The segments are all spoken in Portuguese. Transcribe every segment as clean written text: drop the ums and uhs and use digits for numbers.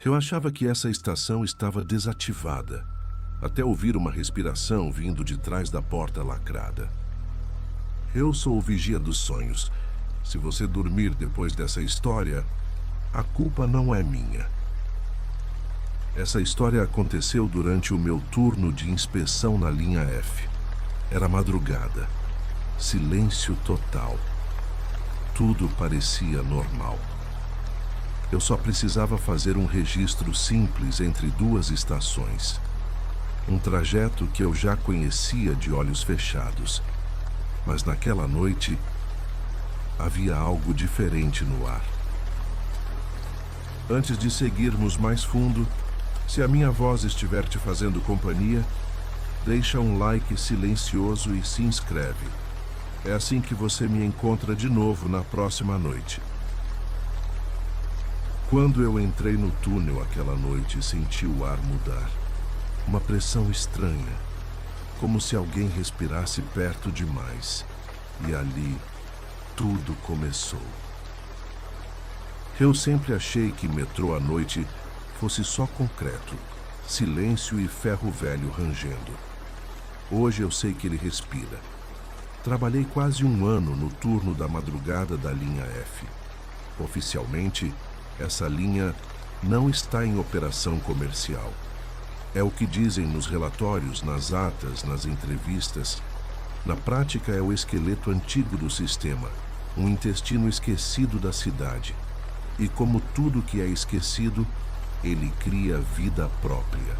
Eu achava que essa estação estava desativada, até ouvir uma respiração vindo de trás da porta lacrada. Eu sou o vigia dos sonhos. Se você dormir depois dessa história, a culpa não é minha. Essa história aconteceu durante o meu turno de inspeção na linha F. Era madrugada. Silêncio total. Tudo parecia normal. Eu só precisava fazer um registro simples entre duas estações. Um trajeto que eu já conhecia de olhos fechados. Mas naquela noite, havia algo diferente no ar. Antes de seguirmos mais fundo, se a minha voz estiver te fazendo companhia, deixa um like silencioso e se inscreve. É assim que você me encontra de novo na próxima noite. Quando eu entrei no túnel aquela noite, senti o ar mudar. Uma pressão estranha, como se alguém respirasse perto demais. E ali, tudo começou. Eu sempre achei que metrô à noite fosse só concreto, silêncio e ferro velho rangendo. Hoje eu sei que ele respira. Trabalhei quase um ano no turno da madrugada da linha F. Oficialmente, essa linha não está em operação comercial. É o que dizem nos relatórios, nas atas, nas entrevistas. Na prática, é o esqueleto antigo do sistema, um intestino esquecido da cidade. E como tudo que é esquecido, ele cria vida própria.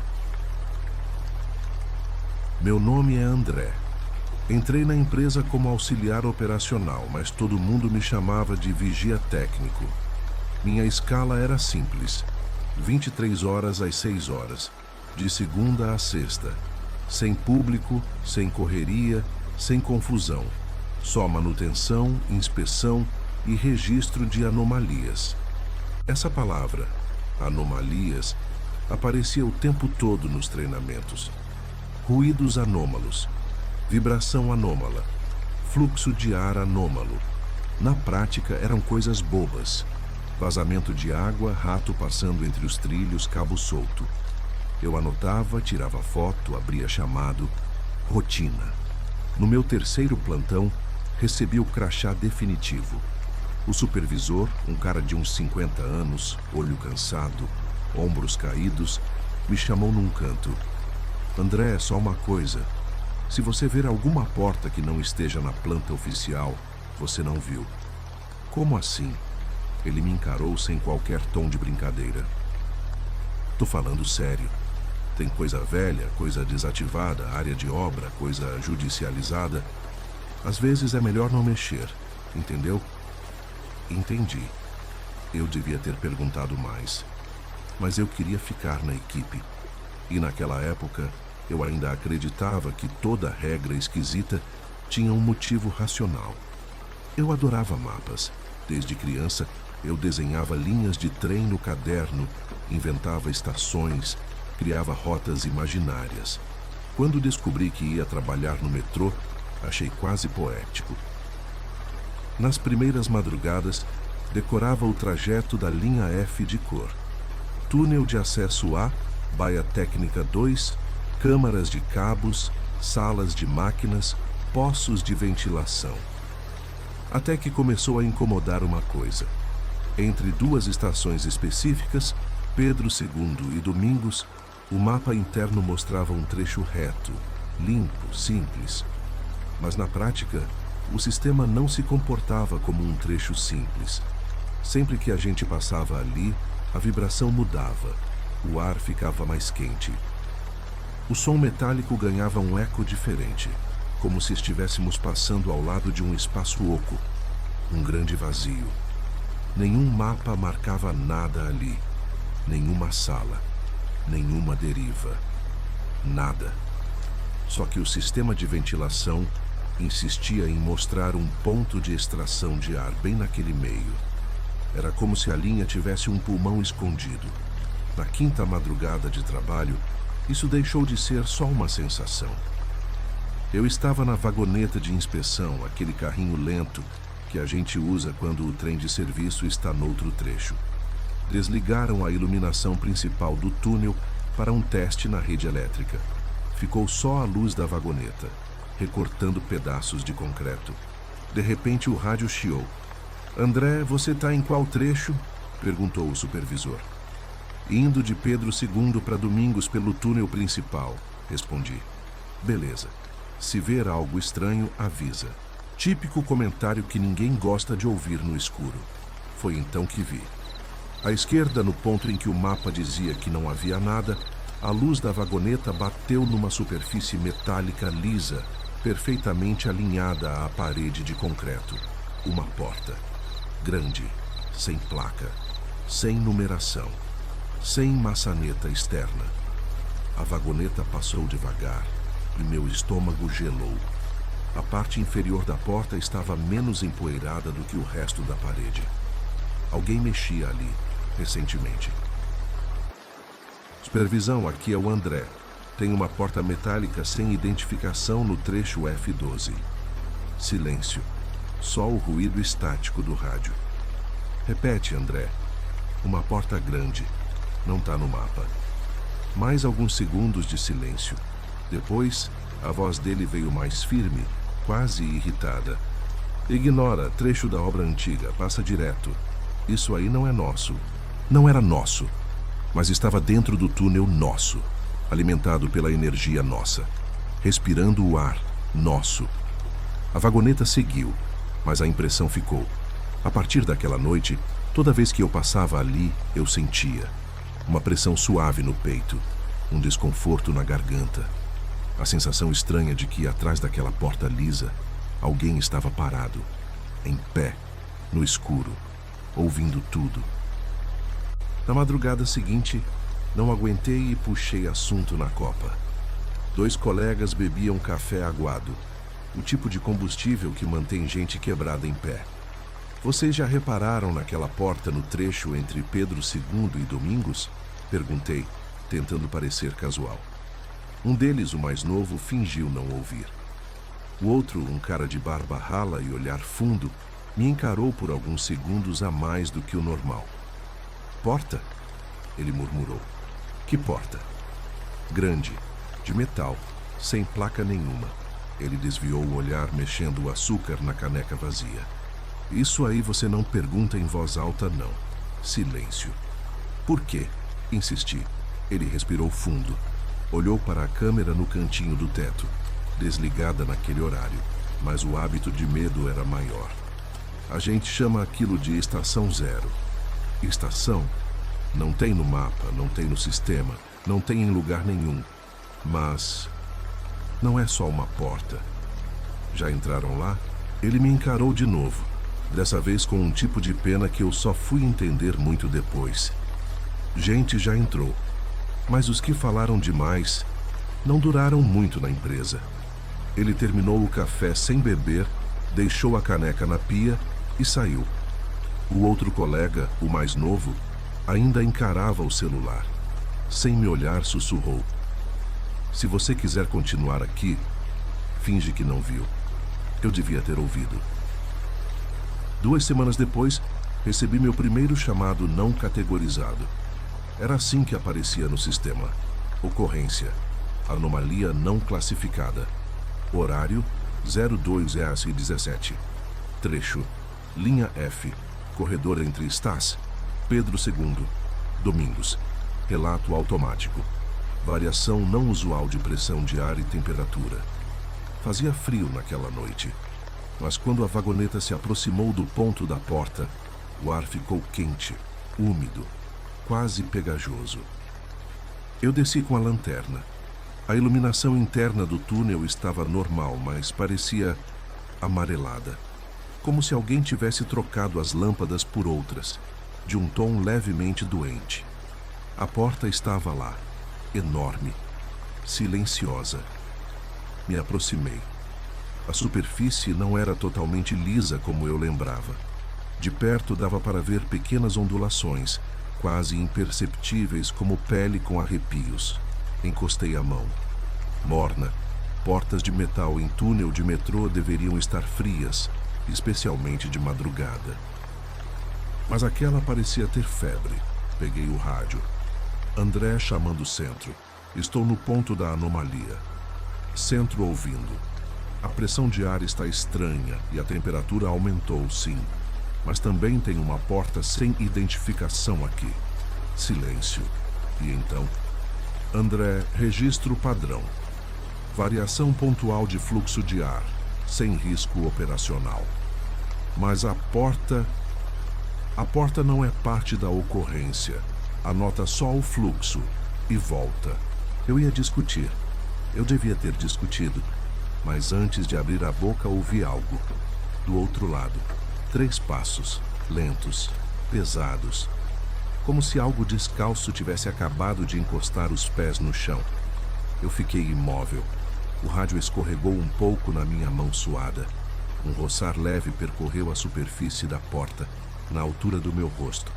Meu nome é André. Entrei na empresa como auxiliar operacional, mas todo mundo me chamava de vigia técnico. Minha escala era simples, 23 horas às 6 horas, de segunda a sexta. Sem público, sem correria, sem confusão. Só manutenção, inspeção e registro de anomalias. Essa palavra, anomalias, aparecia o tempo todo nos treinamentos. Ruídos anômalos, vibração anômala, fluxo de ar anômalo. Na prática, eram coisas bobas. Vazamento de água, rato passando entre os trilhos, cabo solto. Eu anotava, tirava foto, abria chamado. Rotina. No meu terceiro plantão, recebi o crachá definitivo. O supervisor, um cara de uns 50 anos, olho cansado, ombros caídos, me chamou num canto. André, só uma coisa. Se você ver alguma porta que não esteja na planta oficial, você não viu. Como assim? Ele me encarou sem qualquer tom de brincadeira. Tô falando sério. Tem coisa velha, coisa desativada, área de obra, coisa judicializada. Às vezes é melhor não mexer, entendeu? Entendi. Eu devia ter perguntado mais. Mas eu queria ficar na equipe. E naquela época, eu ainda acreditava que toda regra esquisita tinha um motivo racional. Eu adorava mapas. Desde criança, eu desenhava linhas de trem no caderno, inventava estações, criava rotas imaginárias. Quando descobri que ia trabalhar no metrô, achei quase poético. Nas primeiras madrugadas, decorava o trajeto da linha F de cor. Túnel de acesso A, baia técnica 2, câmaras de cabos, salas de máquinas, poços de ventilação. Até que começou a incomodar uma coisa. Entre duas estações específicas, Pedro II e Domingos, o mapa interno mostrava um trecho reto, limpo, simples. Mas na prática, o sistema não se comportava como um trecho simples. Sempre que a gente passava ali, a vibração mudava, o ar ficava mais quente. O som metálico ganhava um eco diferente, como se estivéssemos passando ao lado de um espaço oco, um grande vazio. Nenhum mapa marcava nada ali, nenhuma sala, nenhuma deriva, nada. Só que o sistema de ventilação insistia em mostrar um ponto de extração de ar bem naquele meio. Era como se a linha tivesse um pulmão escondido. Na quinta madrugada de trabalho, isso deixou de ser só uma sensação. Eu estava na vagoneta de inspeção, aquele carrinho lento que a gente usa quando o trem de serviço está noutro trecho. Desligaram a iluminação principal do túnel para um teste na rede elétrica. Ficou só a luz da vagoneta, recortando pedaços de concreto. De repente o rádio chiou. "André, você está em qual trecho?" perguntou o supervisor. "Indo de Pedro II para Domingos pelo túnel principal", respondi. "Beleza. Se ver algo estranho, avisa." Típico comentário que ninguém gosta de ouvir no escuro. Foi então que vi. À esquerda, no ponto em que o mapa dizia que não havia nada, a luz da vagoneta bateu numa superfície metálica lisa, perfeitamente alinhada à parede de concreto. Uma porta. Grande, sem placa, sem numeração, sem maçaneta externa. A vagoneta passou devagar e meu estômago gelou. A parte inferior da porta estava menos empoeirada do que o resto da parede. Alguém mexia ali, recentemente. "Supervisão, aqui é o André. Tem uma porta metálica sem identificação no trecho F12. Silêncio. Só o ruído estático do rádio. "Repete, André. Uma porta grande. Não tá no mapa." Mais alguns segundos de silêncio. Depois, a voz dele veio mais firme, quase irritada. "Ignora, trecho da obra antiga, passa direto. Isso aí não é nosso." Não era nosso, mas estava dentro do túnel nosso, alimentado pela energia nossa, respirando o ar nosso. A vagoneta seguiu, mas a impressão ficou. A partir daquela noite, toda vez que eu passava ali, eu sentia uma pressão suave no peito, um desconforto na garganta, a sensação estranha de que atrás daquela porta lisa, alguém estava parado, em pé, no escuro, ouvindo tudo. Na madrugada seguinte, não aguentei e puxei assunto na copa. 2 colegas bebiam café aguado, o tipo de combustível que mantém gente quebrada em pé. "Vocês já repararam naquela porta no trecho entre Pedro II e Domingos?" perguntei, tentando parecer casual. Um deles, o mais novo, fingiu não ouvir. O outro, um cara de barba rala e olhar fundo, me encarou por alguns segundos a mais do que o normal. "Porta?" ele murmurou. "Que porta?" "Grande, de metal, sem placa nenhuma." Ele desviou o olhar, mexendo o açúcar na caneca vazia. "Isso aí você não pergunta em voz alta, não. Silêncio." "Por quê?" insisti. Ele respirou fundo. Olhou para a câmera no cantinho do teto, desligada naquele horário, mas o hábito de medo era maior. "A gente chama aquilo de estação zero." "Estação? Não tem no mapa, não tem no sistema, não tem em lugar nenhum. Mas não é só uma porta." "Já entraram lá?" Ele me encarou de novo, dessa vez com um tipo de pena que eu só fui entender muito depois. Gente já entrou, mas os que falaram demais não duraram muito na empresa. Ele terminou o café sem beber, deixou a caneca na pia e saiu. O outro colega, o mais novo, ainda encarava o celular. Sem me olhar, sussurrou: "Se você quiser continuar aqui, finge que não viu." Eu devia ter ouvido. 2 semanas depois, recebi meu primeiro chamado não categorizado. Era assim que aparecia no sistema: ocorrência, anomalia não classificada, horário 02S17, trecho, linha F, corredor entre Estás, Pedro II, Domingos, relato automático, variação não usual de pressão de ar e temperatura. Fazia frio naquela noite, mas quando a vagoneta se aproximou do ponto da porta, o ar ficou quente, úmido, quase pegajoso. Eu desci com a lanterna. A iluminação interna do túnel estava normal, mas parecia amarelada, como se alguém tivesse trocado as lâmpadas por outras, de um tom levemente doente. A porta estava lá, enorme, silenciosa. Me aproximei. A superfície não era totalmente lisa como eu lembrava. De perto dava para ver pequenas ondulações, quase imperceptíveis como pele com arrepios. Encostei a mão. Morna. Portas de metal em túnel de metrô deveriam estar frias, especialmente de madrugada. Mas aquela parecia ter febre. peguei o rádio. André chamando o centro. Estou no ponto da anomalia. Centro ouvindo. A pressão de ar está estranha e a temperatura aumentou, sim. Mas também tem uma porta sem identificação aqui. Silêncio. E então? André, registro padrão. Variação pontual de fluxo de ar, sem risco operacional. Mas a porta não é parte da ocorrência. Anota só o fluxo e volta. Eu ia discutir. Eu devia ter discutido. Mas antes de abrir a boca, ouvi algo. Do outro lado, 3 passos, lentos, pesados. Como se algo descalço tivesse acabado de encostar os pés no chão. Eu fiquei imóvel. O rádio escorregou um pouco na minha mão suada. Um roçar leve percorreu a superfície da porta, na altura do meu rosto.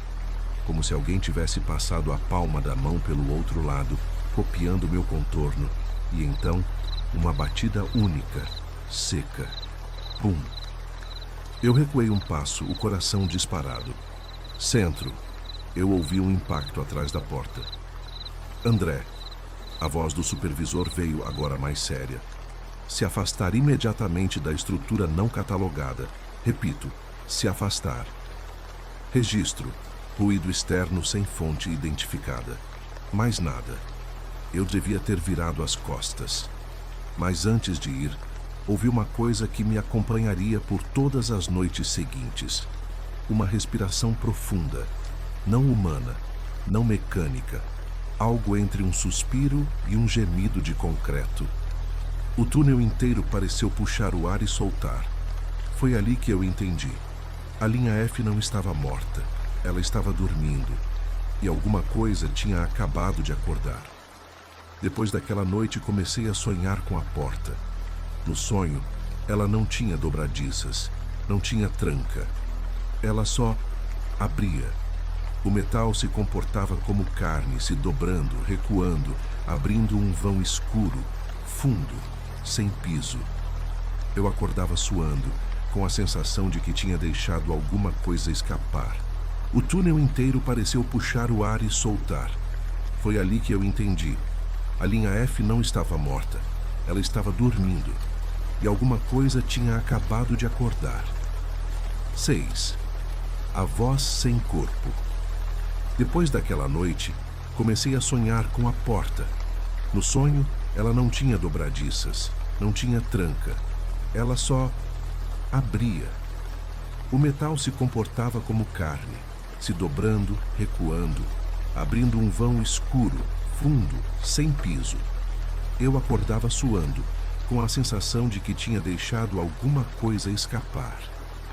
Como se alguém tivesse passado a palma da mão pelo outro lado, copiando meu contorno. E então, uma batida única, seca. Pum! Eu recuei um passo, o coração disparado. Centro. Eu ouvi um impacto atrás da porta. André. A voz do supervisor veio agora mais séria. Se afastar imediatamente da estrutura não catalogada. Repito, se afastar. Registro. Ruído externo sem fonte identificada. Mais nada. Eu devia ter virado as costas. Mas antes de ir, ouvi uma coisa que me acompanharia por todas as noites seguintes. Uma respiração profunda, não humana, não mecânica. Algo entre um suspiro e um gemido de concreto. O túnel inteiro pareceu puxar o ar e soltar. Foi ali que eu entendi. A linha F não estava morta. Ela estava dormindo. E alguma coisa tinha acabado de acordar. Depois daquela noite, comecei a sonhar com a porta. No sonho, ela não tinha dobradiças, não tinha tranca. Ela só abria. O metal se comportava como carne, se dobrando, recuando, abrindo um vão escuro, fundo, sem piso. Eu acordava suando, com a sensação de que tinha deixado alguma coisa escapar. O túnel inteiro pareceu puxar o ar e soltar. Foi ali que eu entendi. A linha F não estava morta. Ela estava dormindo. E alguma coisa tinha acabado de acordar. 6. A voz sem corpo. Depois daquela noite, comecei a sonhar com a porta. No sonho, ela não tinha dobradiças, não tinha tranca. Ela só abria. O metal se comportava como carne, se dobrando, recuando, abrindo um vão escuro, fundo, sem piso. Eu acordava suando, com a sensação de que tinha deixado alguma coisa escapar.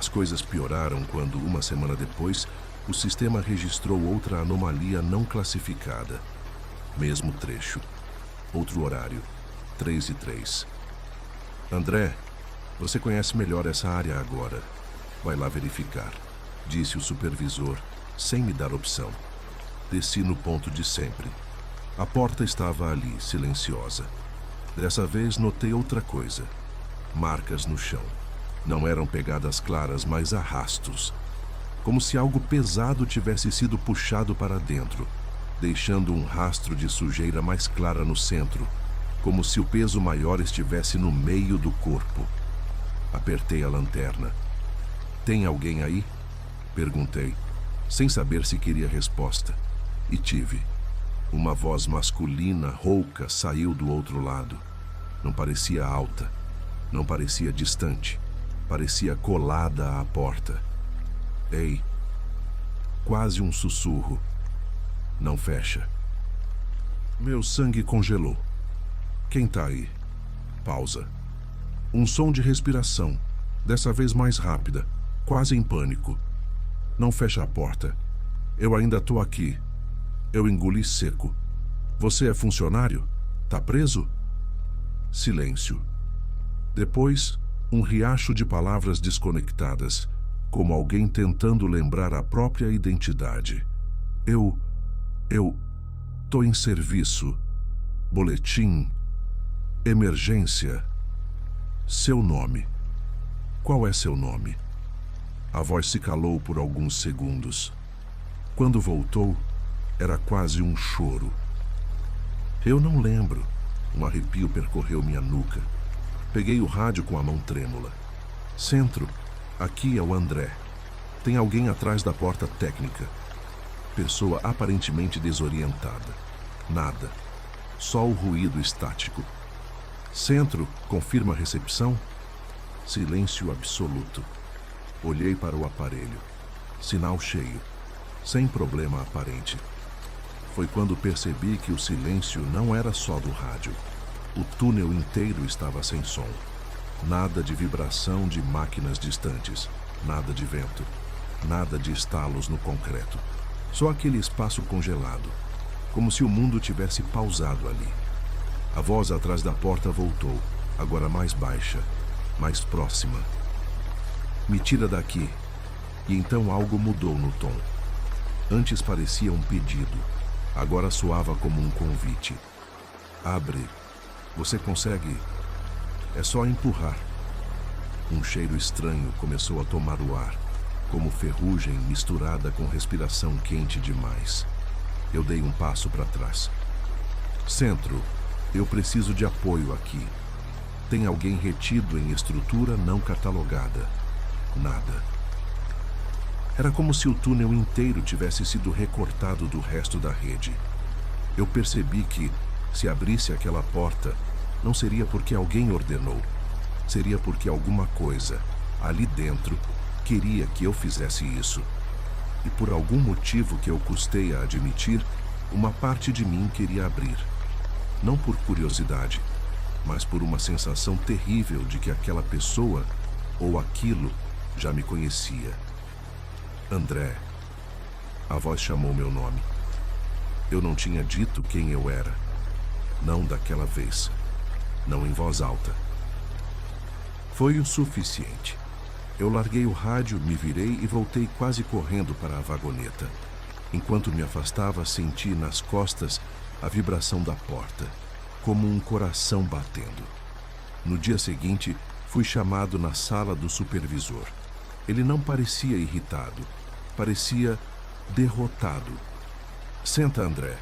As coisas pioraram quando, uma semana depois, o sistema registrou outra anomalia não classificada. Mesmo trecho. Outro horário. 3:03. André, você conhece melhor essa área agora. Vai lá verificar, disse o supervisor, sem me dar opção. Desci no ponto de sempre. A porta estava ali, silenciosa. Dessa vez notei outra coisa. Marcas no chão. Não eram pegadas claras, mas arrastos. Como se algo pesado tivesse sido puxado para dentro, deixando um rastro de sujeira mais clara no centro, como se o peso maior estivesse no meio do corpo. Apertei a lanterna. Tem alguém aí? Perguntei, sem saber se queria resposta. E tive. Uma voz masculina, rouca, saiu do outro lado. Não parecia alta, não parecia distante, parecia colada à porta. Ei, quase um sussurro. Não fecha. Meu sangue congelou. Quem tá aí? Pausa. Um som de respiração, dessa vez mais rápida, quase em pânico. Não fecha a porta. Eu ainda tô aqui. Eu engoli seco. Você é funcionário? Tá preso? Silêncio. Depois, um riacho de palavras desconectadas, como alguém tentando lembrar a própria identidade. Eu tô em serviço. Boletim. Emergência. Seu nome. Qual é seu nome? A voz se calou por alguns segundos. Quando voltou, Era quase um choro. Eu não lembro. Um arrepio percorreu minha nuca. Peguei o rádio com a mão trêmula. Centro, aqui é o André. Tem alguém atrás da porta técnica. Pessoa aparentemente desorientada. Nada. Só o ruído estático. Centro, confirma a recepção? Silêncio absoluto. Olhei para o aparelho. Sinal cheio. Sem problema aparente. Foi quando percebi que o silêncio não era só do rádio. O túnel inteiro estava sem som. Nada de vibração de máquinas distantes. Nada de vento. Nada de estalos no concreto. Só aquele espaço congelado. Como se o mundo tivesse pausado ali. A voz atrás da porta voltou, agora mais baixa, mais próxima. Me tira daqui. E então algo mudou no tom. Antes parecia um pedido. Agora soava como um convite. Abre. Você consegue. É só empurrar. Um cheiro estranho começou a tomar o ar, como ferrugem misturada com respiração quente demais. Eu dei um passo para trás. Centro, eu preciso de apoio aqui. Tem alguém retido em estrutura não catalogada. Nada. Era como se o túnel inteiro tivesse sido recortado do resto da rede. Eu percebi que, se abrisse aquela porta, não seria porque alguém ordenou. Seria porque alguma coisa, ali dentro, queria que eu fizesse isso. E por algum motivo que eu custei a admitir, uma parte de mim queria abrir. Não por curiosidade, mas por uma sensação terrível de que aquela pessoa, ou aquilo, já me conhecia. André. A voz chamou meu nome. Eu não tinha dito quem eu era. Não daquela vez. Não em voz alta. Foi o suficiente. Eu larguei o rádio, me virei e voltei quase correndo para a vagoneta. Enquanto me afastava, senti nas costas a vibração da porta, como um coração batendo. No dia seguinte, fui chamado na sala do supervisor. Ele não parecia irritado, parecia derrotado. Senta, André.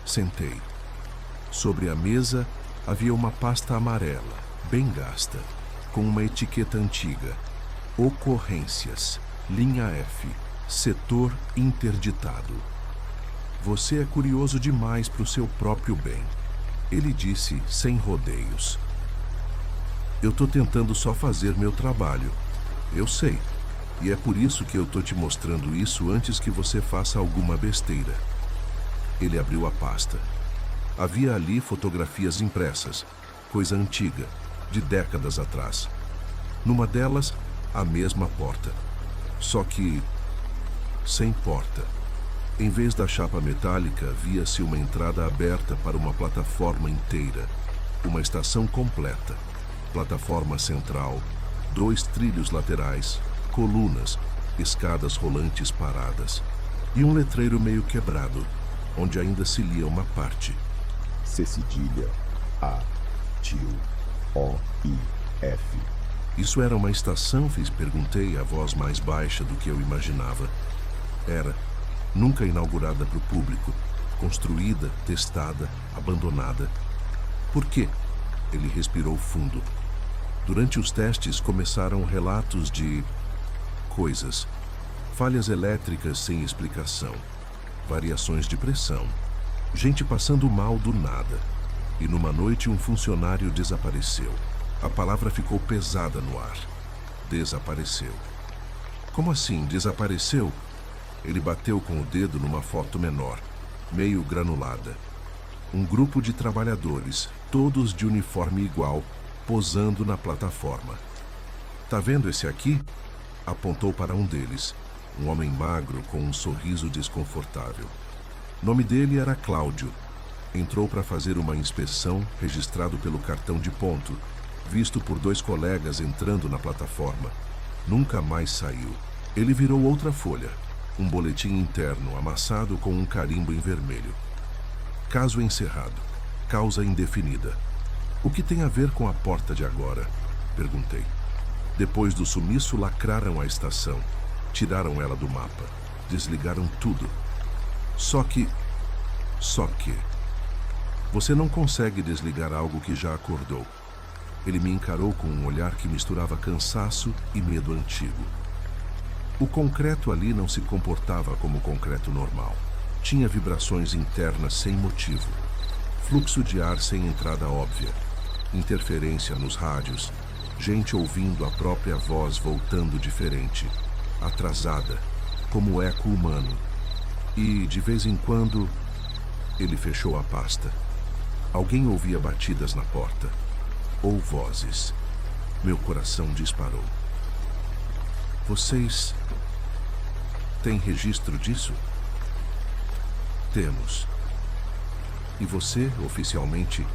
Sentei. Sobre a mesa havia uma pasta amarela, bem gasta, com uma etiqueta antiga. Ocorrências, linha F, setor interditado. Você é curioso demais para o seu próprio bem, ele disse sem rodeios. Eu tô tentando só fazer meu trabalho. Eu sei. E é por isso que eu tô te mostrando isso antes que você faça alguma besteira. Ele abriu a pasta. Havia ali fotografias impressas, coisa antiga, de décadas atrás. Numa delas, a mesma porta. Só que sem porta. Em vez da chapa metálica, via-se uma entrada aberta para uma plataforma inteira. Uma estação completa. Plataforma central, 2 trilhos laterais, colunas, escadas rolantes paradas. E um letreiro meio quebrado, onde ainda se lia uma parte. C cedilha, A, tio, O, I, F. Isso era uma estação, perguntei, a voz mais baixa do que eu imaginava. Era. Nunca inaugurada para o público. Construída, testada, abandonada. Por quê? Ele respirou fundo. Durante os testes começaram relatos de coisas. Falhas elétricas sem explicação. Variações de pressão. Gente passando mal do nada. E numa noite um funcionário desapareceu. A palavra ficou pesada no ar. Desapareceu. Como assim, desapareceu? Ele bateu com o dedo numa foto menor, meio granulada. Um grupo de trabalhadores, todos de uniforme igual, posando na plataforma. Tá vendo esse aqui? Apontou para um deles, um homem magro com um sorriso desconfortável. Nome dele era Cláudio. Entrou para fazer uma inspeção, registrado pelo cartão de ponto, visto por 2 colegas entrando na plataforma. Nunca mais saiu. Ele virou outra folha. Um boletim interno amassado com um carimbo em vermelho. Caso encerrado. Causa indefinida. O que tem a ver com a porta de agora? Perguntei. Depois do sumiço, lacraram a estação. Tiraram ela do mapa. Desligaram tudo. Só que Só que você não consegue desligar algo que já acordou. Ele me encarou com um olhar que misturava cansaço e medo antigo. O concreto ali não se comportava como concreto normal. Tinha vibrações internas sem motivo, fluxo de ar sem entrada óbvia, interferência nos rádios, gente ouvindo a própria voz voltando diferente, atrasada, como eco humano. E, de vez em quando, ele fechou a pasta. Alguém ouvia batidas na porta, ou vozes. Meu coração disparou. Vocês têm registro disso? Temos. E você, oficialmente,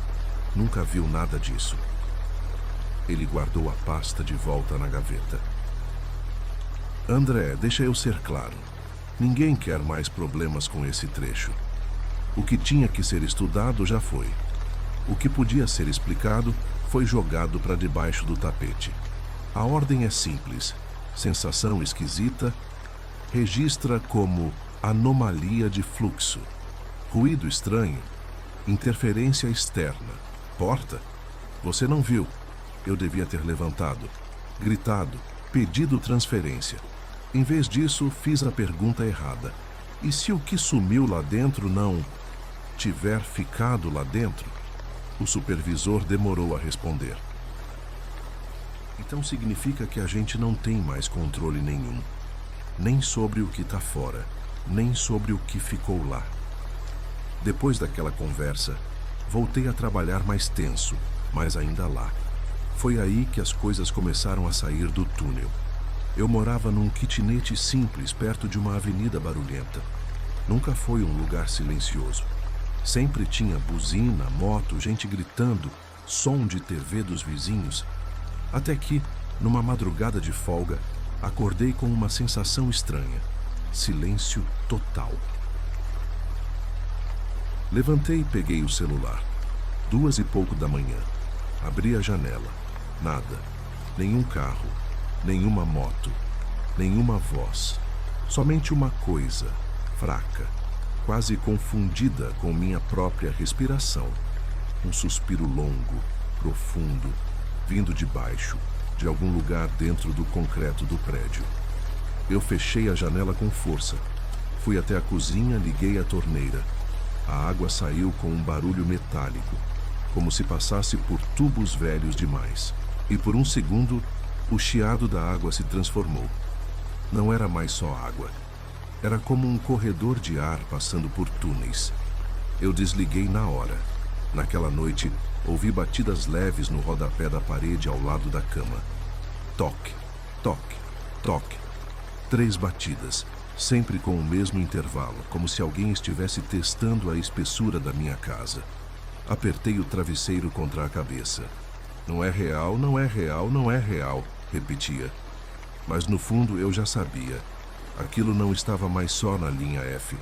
nunca viu nada disso. Ele guardou a pasta de volta na gaveta. André, deixa eu ser claro. Ninguém quer mais problemas com esse trecho. O que tinha que ser estudado já foi. O que podia ser explicado foi jogado para debaixo do tapete. A ordem é simples. Sensação esquisita. Registra como anomalia de fluxo. Ruído estranho. Interferência externa. Porta? Você não viu. Eu devia ter levantado, gritado, pedido transferência. Em vez disso, fiz a pergunta errada. E se o que sumiu lá dentro não tiver ficado lá dentro? O supervisor demorou a responder. Então significa que a gente não tem mais controle nenhum. Nem sobre o que está fora, nem sobre o que ficou lá. Depois daquela conversa, voltei a trabalhar mais tenso, mas ainda lá. Foi aí que as coisas começaram a sair do túnel. Eu morava num kitnet simples perto de uma avenida barulhenta. Nunca foi um lugar silencioso. Sempre tinha buzina, moto, gente gritando, som de TV dos vizinhos. Até que, numa madrugada de folga, acordei com uma sensação estranha. Silêncio total. Levantei e peguei o celular. 2 e pouco da manhã. Abri a janela. Nada. Nenhum carro. Nenhuma moto. Nenhuma voz. Somente uma coisa, fraca, quase confundida com minha própria respiração. Um suspiro longo, profundo, vindo de baixo, de algum lugar dentro do concreto do prédio. Eu fechei a janela com força. Fui até a cozinha, liguei a torneira. A água saiu com um barulho metálico, como se passasse por tubos velhos demais. E por um segundo, o chiado da água se transformou. Não era mais só água. Era como um corredor de ar passando por túneis. Eu desliguei na hora. Naquela noite, ouvi batidas leves no rodapé da parede ao lado da cama. Toque, toque, toque. 3 batidas, sempre com o mesmo intervalo, como se alguém estivesse testando a espessura da minha casa. Apertei o travesseiro contra a cabeça. Não é real, não é real, não é real, repetia. Mas no fundo eu já sabia. Aquilo não estava mais só na linha F.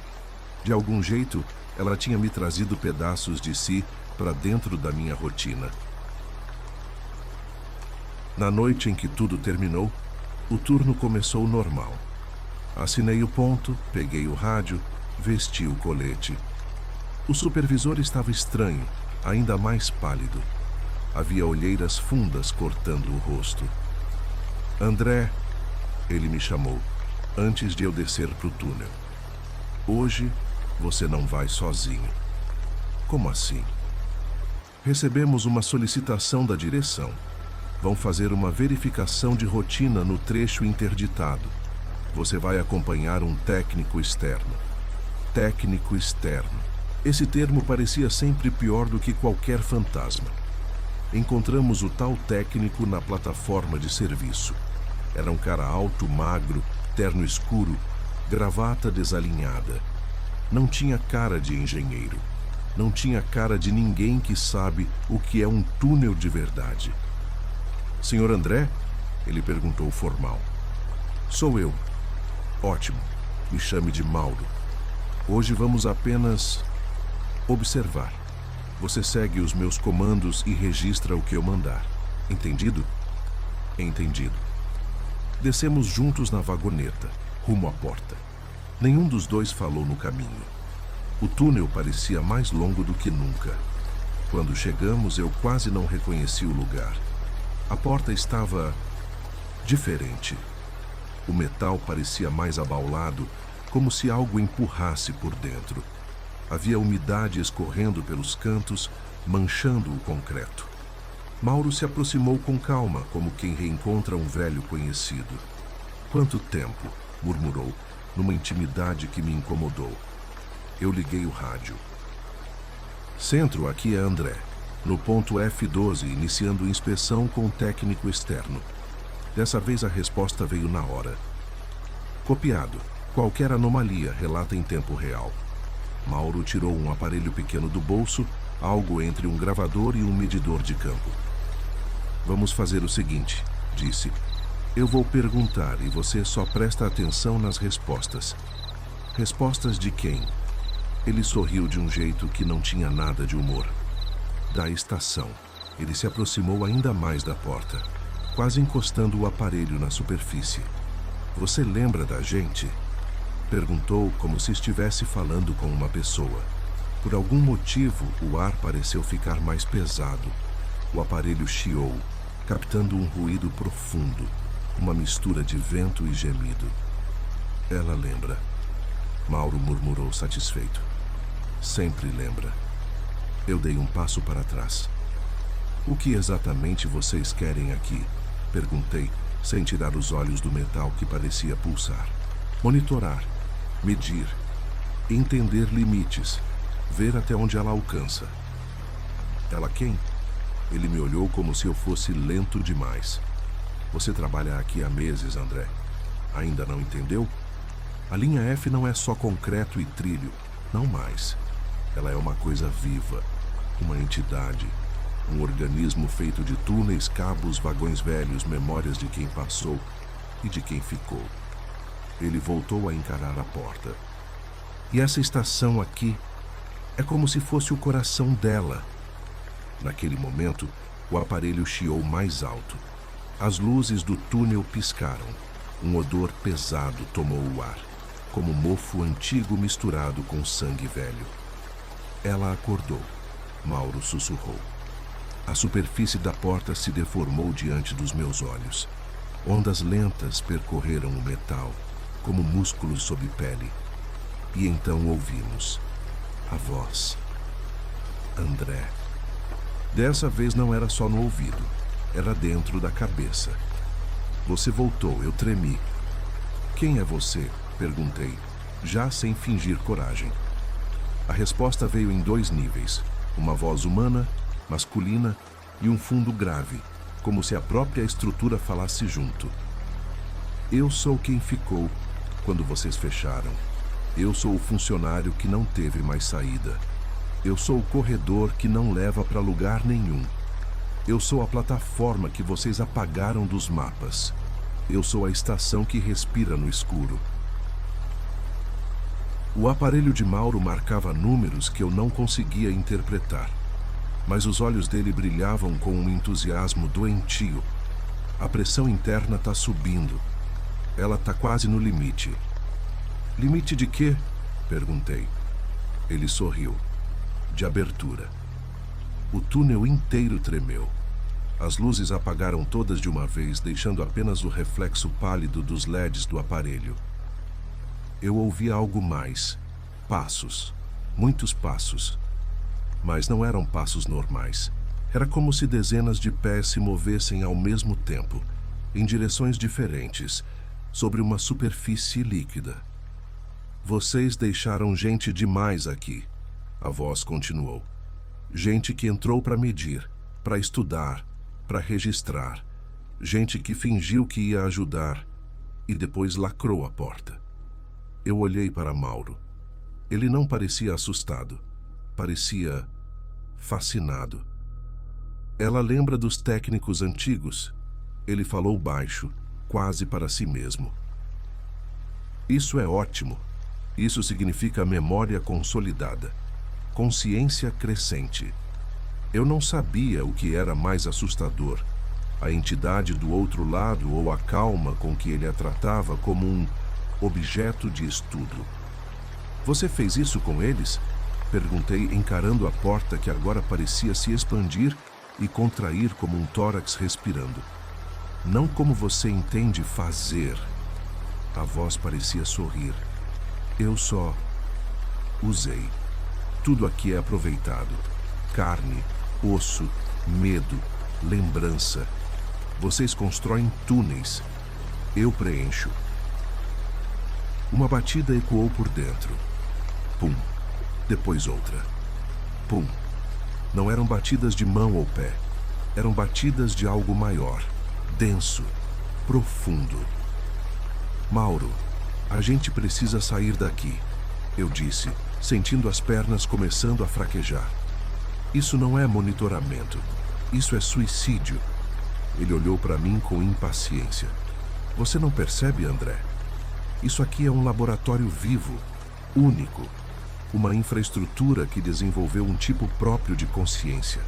De algum jeito, ela tinha me trazido pedaços de si para dentro da minha rotina. Na noite em que tudo terminou, o turno começou normal. Assinei o ponto, peguei o rádio, vesti o colete. O supervisor estava estranho, ainda mais pálido. Havia olheiras fundas cortando o rosto. André, ele me chamou, antes de eu descer para o túnel. Hoje, você não vai sozinho. Como assim? Recebemos uma solicitação da direção. Vão fazer uma verificação de rotina no trecho interditado. Você vai acompanhar um técnico externo. Técnico externo. Esse termo parecia sempre pior do que qualquer fantasma. Encontramos o tal técnico na plataforma de serviço. Era um cara alto, magro, terno escuro, gravata desalinhada. Não tinha cara de engenheiro. Não tinha cara de ninguém que sabe o que é um túnel de verdade. Senhor André? Ele perguntou formal. Sou eu. Ótimo. Me chame de Mauro. Hoje vamos apenas observar. Você segue os meus comandos e registra o que eu mandar. Entendido? Entendido. Descemos juntos na vagoneta, rumo à porta. Nenhum dos dois falou no caminho. O túnel parecia mais longo do que nunca. Quando chegamos, eu quase não reconheci o lugar. A porta estava diferente. O metal parecia mais abaulado, como se algo empurrasse por dentro. Havia umidade escorrendo pelos cantos, manchando o concreto. Mauro se aproximou com calma, como quem reencontra um velho conhecido. "Quanto tempo?", murmurou, numa intimidade que me incomodou. Eu liguei o rádio. "Centro, aqui é André. No ponto F12, iniciando inspeção com técnico externo." Dessa vez a resposta veio na hora. "Copiado. Qualquer anomalia, relata em tempo real." Mauro tirou um aparelho pequeno do bolso, algo entre um gravador e um medidor de campo. "Vamos fazer o seguinte", disse. "Eu vou perguntar e você só presta atenção nas respostas." "Respostas de quem?" Ele sorriu de um jeito que não tinha nada de humor. "Da estação." Ele se aproximou ainda mais da porta, quase encostando o aparelho na superfície. "Você lembra da gente?" Perguntou como se estivesse falando com uma pessoa. Por algum motivo, o ar pareceu ficar mais pesado. O aparelho chiou, captando um ruído profundo, uma mistura de vento e gemido. "Ela lembra." Mauro murmurou satisfeito. "Sempre lembra." Eu dei um passo para trás. "O que exatamente vocês querem aqui?" Perguntei, sem tirar os olhos do metal que parecia pulsar. "Monitorar, medir, entender limites, ver até onde ela alcança." "Ela quem?" Ele me olhou como se eu fosse lento demais. "Você trabalha aqui há meses, André. Ainda não entendeu? A linha F não é só concreto e trilho, não mais. Ela é uma coisa viva, uma entidade, um organismo feito de túneis, cabos, vagões velhos, memórias de quem passou e de quem ficou." Ele voltou a encarar a porta. "E essa estação aqui é como se fosse o coração dela." Naquele momento, o aparelho chiou mais alto. As luzes do túnel piscaram. Um odor pesado tomou o ar, como mofo antigo misturado com sangue velho. "Ela acordou", Mauro sussurrou. A superfície da porta se deformou diante dos meus olhos. Ondas lentas percorreram o metal, como músculos sob pele. E então ouvimos a voz. "André." Dessa vez não era só no ouvido, era dentro da cabeça. "Você voltou", eu tremi. "Quem é você?", perguntei, já sem fingir coragem. A resposta veio em 2 níveis, uma voz humana, masculina e um fundo grave, como se a própria estrutura falasse junto. "Eu sou quem ficou quando vocês fecharam. Eu sou o funcionário que não teve mais saída. Eu sou o corredor que não leva para lugar nenhum. Eu sou a plataforma que vocês apagaram dos mapas. Eu sou a estação que respira no escuro." O aparelho de Mauro marcava números que eu não conseguia interpretar, mas os olhos dele brilhavam com um entusiasmo doentio. "A pressão interna está subindo. Ela está quase no limite." "Limite de quê?", perguntei. Ele sorriu. "De abertura." O túnel inteiro tremeu. As luzes apagaram todas de uma vez, deixando apenas o reflexo pálido dos LEDs do aparelho. Eu ouvi algo mais. Passos. Muitos passos. Mas não eram passos normais. Era como se dezenas de pés se movessem ao mesmo tempo, em direções diferentes, sobre uma superfície líquida. "Vocês deixaram gente demais aqui", a voz continuou. "Gente que entrou para medir, para estudar, para registrar. Gente que fingiu que ia ajudar e depois lacrou a porta." Eu olhei para Mauro. Ele não parecia assustado. Parecia fascinado. "Ela lembra dos técnicos antigos?", ele falou baixo, quase para si mesmo. "Isso é ótimo. Isso significa memória consolidada. Consciência crescente. Eu não sabia o que era mais assustador, a entidade do outro lado ou a calma com que ele a tratava como um objeto de estudo." "Você fez isso com eles?", Perguntei, encarando a porta que agora parecia se expandir e contrair como um tórax respirando. Não como você entende fazer. A voz parecia sorrir. Eu só usei. Tudo aqui é aproveitado. Carne, osso, medo, lembrança. Vocês constroem túneis. Eu preencho. Uma batida ecoou por dentro. Pum. Depois outra. Pum. Não eram batidas de mão ou pé. Eram batidas de algo maior, denso, profundo. Mauro, a gente precisa sair daqui, eu disse, sentindo as pernas começando a fraquejar. Isso não é monitoramento. Isso é suicídio. Ele olhou para mim com impaciência. Você não percebe, André? Isso aqui é um laboratório vivo, único. Uma infraestrutura que desenvolveu um tipo próprio de consciência.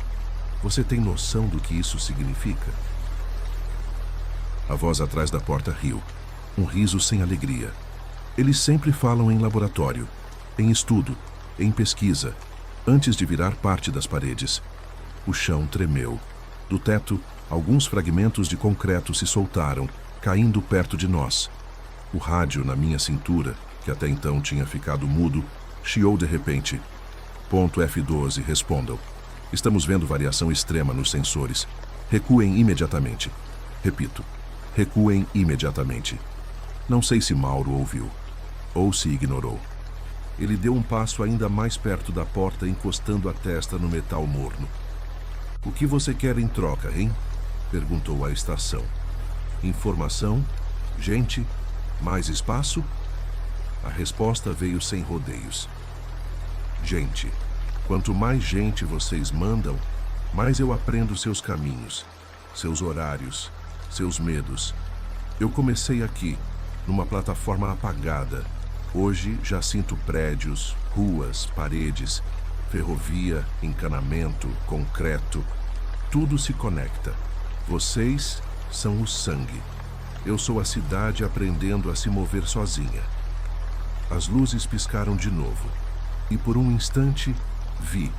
Você tem noção do que isso significa? A voz atrás da porta riu. Um riso sem alegria. Eles sempre falam em laboratório, em estudo, em pesquisa, antes de virar parte das paredes. O chão tremeu. Do teto, alguns fragmentos de concreto se soltaram, caindo perto de nós. O rádio na minha cintura, que até então tinha ficado mudo, chiou de repente. Ponto F12, respondam. Estamos vendo variação extrema nos sensores. Recuem imediatamente. Repito, recuem imediatamente. Não sei se Mauro ouviu, ou se ignorou. Ele deu um passo ainda mais perto da porta, encostando a testa no metal morno. O que você quer em troca, hein? Perguntou a estação. Informação? Gente? Mais espaço? A resposta veio sem rodeios. Gente. Quanto mais gente vocês mandam, mais eu aprendo seus caminhos, seus horários, seus medos. Eu comecei aqui, numa plataforma apagada. Hoje já sinto prédios, ruas, paredes, ferrovia, encanamento, concreto. Tudo se conecta. Vocês são o sangue. Eu sou a cidade aprendendo a se mover sozinha. As luzes piscaram de novo. E por um instante, vi.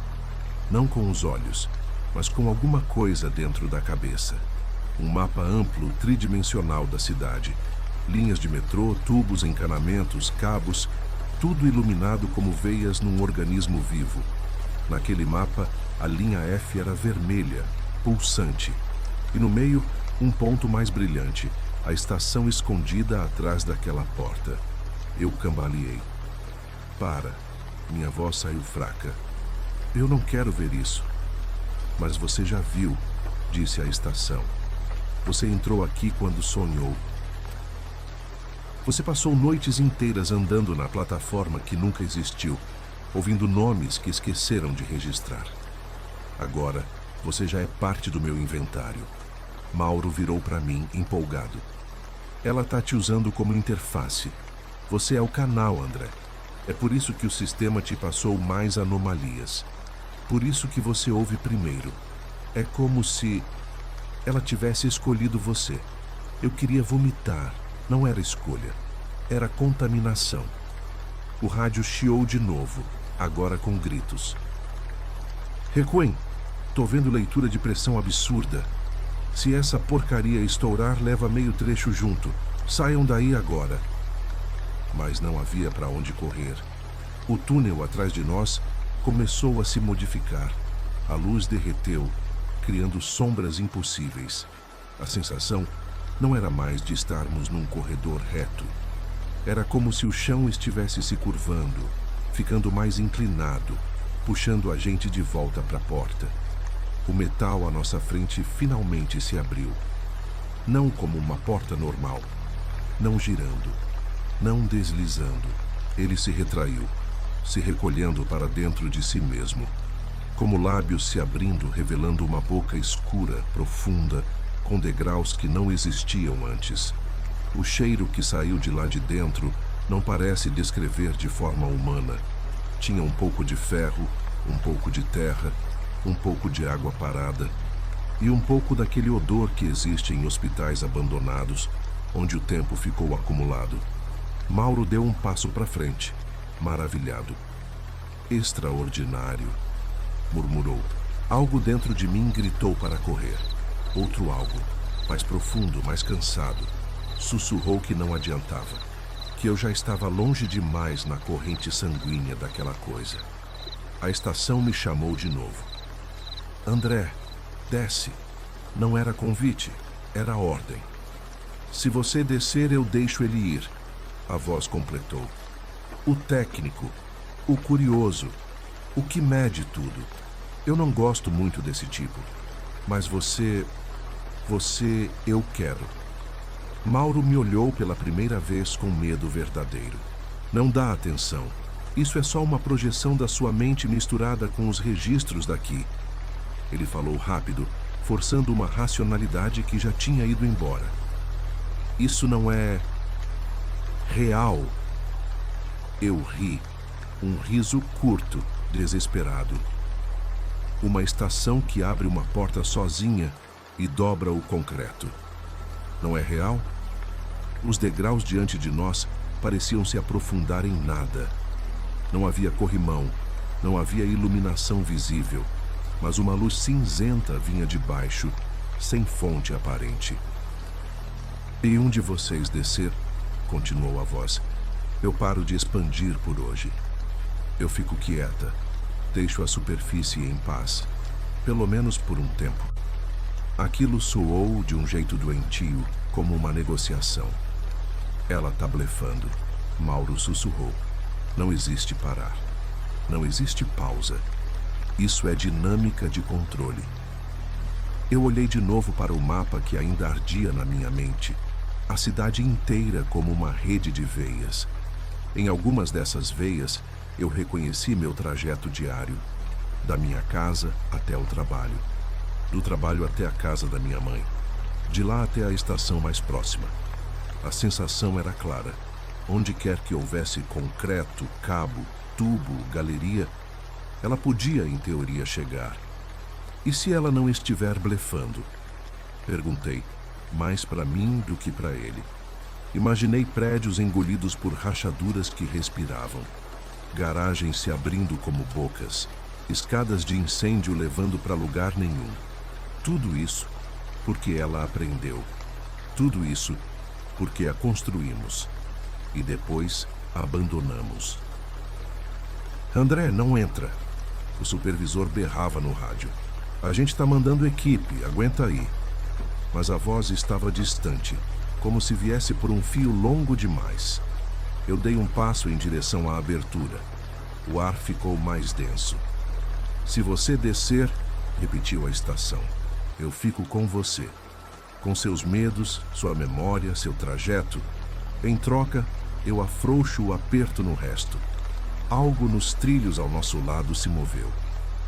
Não com os olhos, mas com alguma coisa dentro da cabeça. Um mapa amplo, tridimensional da cidade. Linhas de metrô, tubos, encanamentos, cabos, tudo iluminado como veias num organismo vivo. Naquele mapa, a linha F era vermelha, pulsante. E no meio, um ponto mais brilhante, a estação escondida atrás daquela porta. Eu cambaleei. Para. Minha voz saiu fraca. Eu não quero ver isso. Mas você já viu, disse a estação. Você entrou aqui quando sonhou. Você passou noites inteiras andando na plataforma que nunca existiu, ouvindo nomes que esqueceram de registrar. Agora, você já é parte do meu inventário. Mauro virou para mim, empolgado. Ela tá te usando como interface. Você é o canal, André. É por isso que o sistema te passou mais anomalias. Por isso que você ouve primeiro. É como se ela tivesse escolhido você. Eu queria vomitar. Não era escolha. Era contaminação. O rádio chiou de novo, agora com gritos. Recuem. Tô vendo leitura de pressão absurda. Se essa porcaria estourar, leva meio trecho junto. Saiam daí agora. Mas não havia para onde correr. O túnel atrás de nós começou a se modificar. A luz derreteu, criando sombras impossíveis. A sensação não era mais de estarmos num corredor reto. Era como se o chão estivesse se curvando, ficando mais inclinado, puxando a gente de volta para a porta. O metal à nossa frente finalmente se abriu. Não como uma porta normal, não girando, não deslizando. Ele se retraiu, se recolhendo para dentro de si mesmo, como lábios se abrindo, revelando uma boca escura, profunda, com degraus que não existiam antes. O cheiro que saiu de lá de dentro não parece descrever de forma humana. Tinha um pouco de ferro, um pouco de terra, um pouco de água parada e um pouco daquele odor que existe em hospitais abandonados, onde o tempo ficou acumulado. Mauro deu um passo para frente, maravilhado. Extraordinário, murmurou. Algo dentro de mim gritou para correr. Outro algo, mais profundo, mais cansado, sussurrou que não adiantava, que eu já estava longe demais na corrente sanguínea daquela coisa. A estação me chamou de novo. André, desce. Não era convite, era ordem. Se você descer, eu deixo ele ir, a voz completou. O técnico, o curioso, o que mede tudo. Eu não gosto muito desse tipo, mas você, eu quero. Mauro me olhou pela primeira vez com medo verdadeiro. Não dá atenção. Isso é só uma projeção da sua mente misturada com os registros daqui. Ele falou rápido, forçando uma racionalidade que já tinha ido embora. Isso não é real. Eu ri, um riso curto, desesperado. Uma estação que abre uma porta sozinha e dobra o concreto. Não é real? Os degraus diante de nós pareciam se aprofundar em nada. Não havia corrimão, não havia iluminação visível, mas uma luz cinzenta vinha de baixo, sem fonte aparente. E um de vocês descer, continuou a voz, eu paro de expandir por hoje. Eu fico quieta, deixo a superfície em paz, pelo menos por um tempo. Aquilo soou de um jeito doentio, como uma negociação. Ela tá blefando, Mauro sussurrou. Não existe parar. Não existe pausa. Isso é dinâmica de controle. Eu olhei de novo para o mapa que ainda ardia na minha mente. A cidade inteira como uma rede de veias. Em algumas dessas veias, eu reconheci meu trajeto diário. Da minha casa até o trabalho. Do trabalho até a casa da minha mãe. De lá até a estação mais próxima. A sensação era clara. Onde quer que houvesse concreto, cabo, tubo, galeria, ela podia, em teoria, chegar. E se ela não estiver blefando? Perguntei, mais para mim do que para ele. Imaginei prédios engolidos por rachaduras que respiravam. Garagens se abrindo como bocas. Escadas de incêndio levando para lugar nenhum. Tudo isso porque ela aprendeu. Tudo isso porque a construímos. E depois abandonamos. André, não entra. O supervisor berrava no rádio. A gente está mandando equipe, aguenta aí. Mas a voz estava distante, como se viesse por um fio longo demais. Eu dei um passo em direção à abertura. O ar ficou mais denso. Se você descer, repetiu a estação, eu fico com você. Com seus medos, sua memória, seu trajeto. Em troca, eu afrouxo o aperto no resto. Algo nos trilhos ao nosso lado se moveu.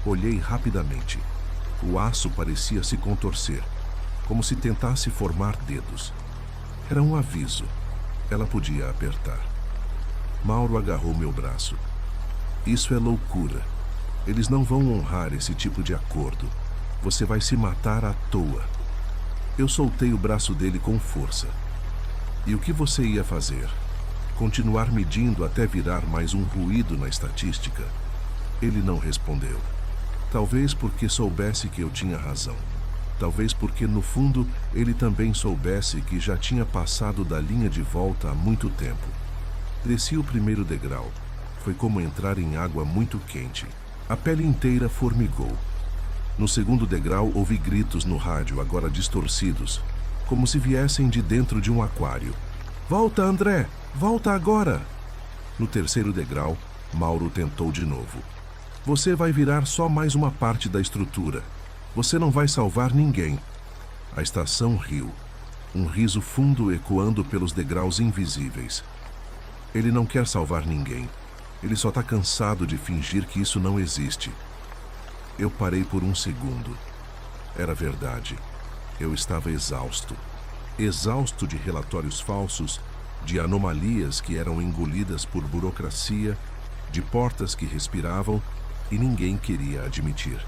Olhei rapidamente. O aço parecia se contorcer, como se tentasse formar dedos. Era um aviso. Ela podia apertar. Mauro agarrou meu braço. Isso é loucura. Eles não vão honrar esse tipo de acordo. Você vai se matar à toa. Eu soltei o braço dele com força. E o que você ia fazer? Continuar medindo até virar mais um ruído na estatística? Ele não respondeu. Talvez porque soubesse que eu tinha razão. Talvez porque, no fundo, ele também soubesse que já tinha passado da linha de volta há muito tempo. Desci o primeiro degrau. Foi como entrar em água muito quente. A pele inteira formigou. No segundo degrau, ouvi gritos no rádio, agora distorcidos, como se viessem de dentro de um aquário. Volta, André! Volta agora! No terceiro degrau, Mauro tentou de novo. Você vai virar só mais uma parte da estrutura. Você não vai salvar ninguém. A estação riu. Um riso fundo ecoando pelos degraus invisíveis. Ele não quer salvar ninguém. Ele só está cansado de fingir que isso não existe. Eu parei por um segundo. Era verdade. Eu estava exausto. Exausto de relatórios falsos, de anomalias que eram engolidas por burocracia, de portas que respiravam e ninguém queria admitir.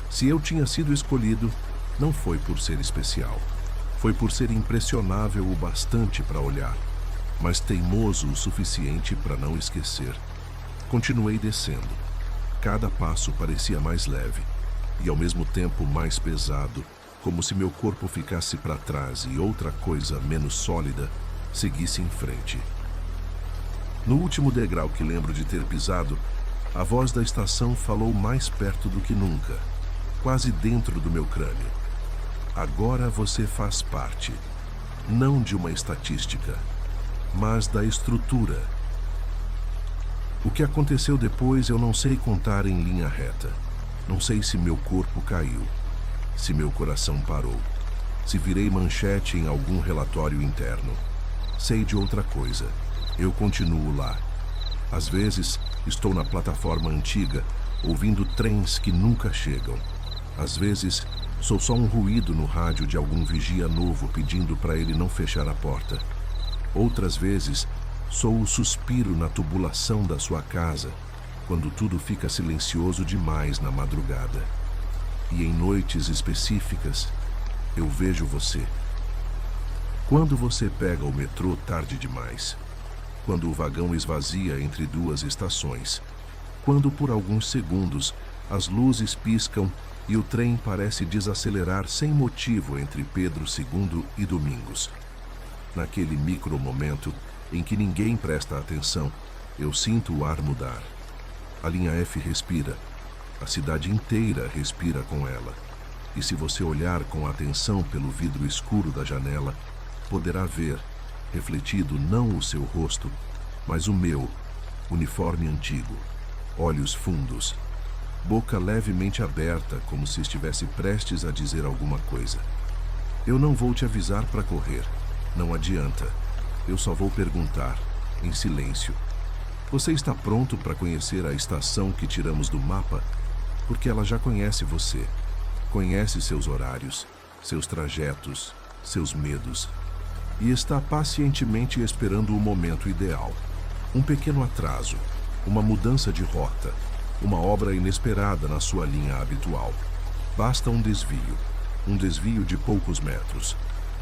Se eu tinha sido escolhido, não foi por ser especial. Foi por ser impressionável o bastante para olhar, mas teimoso o suficiente para não esquecer. Continuei descendo. Cada passo parecia mais leve e ao mesmo tempo mais pesado, como se meu corpo ficasse para trás e outra coisa menos sólida seguisse em frente. No último degrau que lembro de ter pisado, a voz da estação falou mais perto do que nunca, quase dentro do meu crânio. Agora você faz parte, não de uma estatística, mas da estrutura. O que aconteceu depois eu não sei contar em linha reta. Não sei se meu corpo caiu, se meu coração parou, se virei manchete em algum relatório interno. Sei de outra coisa. Eu continuo lá. Às vezes, estou na plataforma antiga, ouvindo trens que nunca chegam. Às vezes, sou só um ruído no rádio de algum vigia novo pedindo para ele não fechar a porta. Outras vezes, sou o suspiro na tubulação da sua casa, quando tudo fica silencioso demais na madrugada. E em noites específicas, eu vejo você. Quando você pega o metrô tarde demais, quando o vagão esvazia entre duas estações, quando por alguns segundos as luzes piscam e o trem parece desacelerar sem motivo entre Pedro II e Domingos. Naquele micro-momento em que ninguém presta atenção, eu sinto o ar mudar. A linha F respira. A cidade inteira respira com ela. E se você olhar com atenção pelo vidro escuro da janela, poderá ver, refletido não o seu rosto, mas o meu, uniforme antigo, olhos fundos, boca levemente aberta como se estivesse prestes a dizer alguma coisa. Eu não vou te avisar para correr, não adianta. Eu só vou perguntar, em silêncio. Você está pronto para conhecer a estação que tiramos do mapa? Porque ela já conhece você. Conhece seus horários, seus trajetos, seus medos. E está pacientemente esperando o momento ideal. Um pequeno atraso, uma mudança de rota, uma obra inesperada na sua linha habitual. Basta um desvio de poucos metros.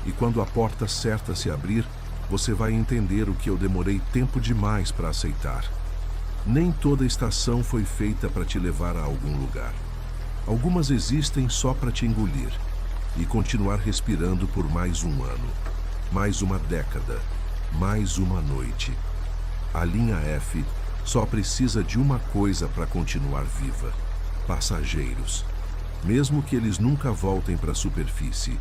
E quando a porta certa se abrir, você vai entender o que eu demorei tempo demais para aceitar. Nem toda estação foi feita para te levar a algum lugar. Algumas existem só para te engolir e continuar respirando por mais um ano, mais uma década, mais uma noite. A linha F só precisa de uma coisa para continuar viva: passageiros. Mesmo que eles nunca voltem para a superfície,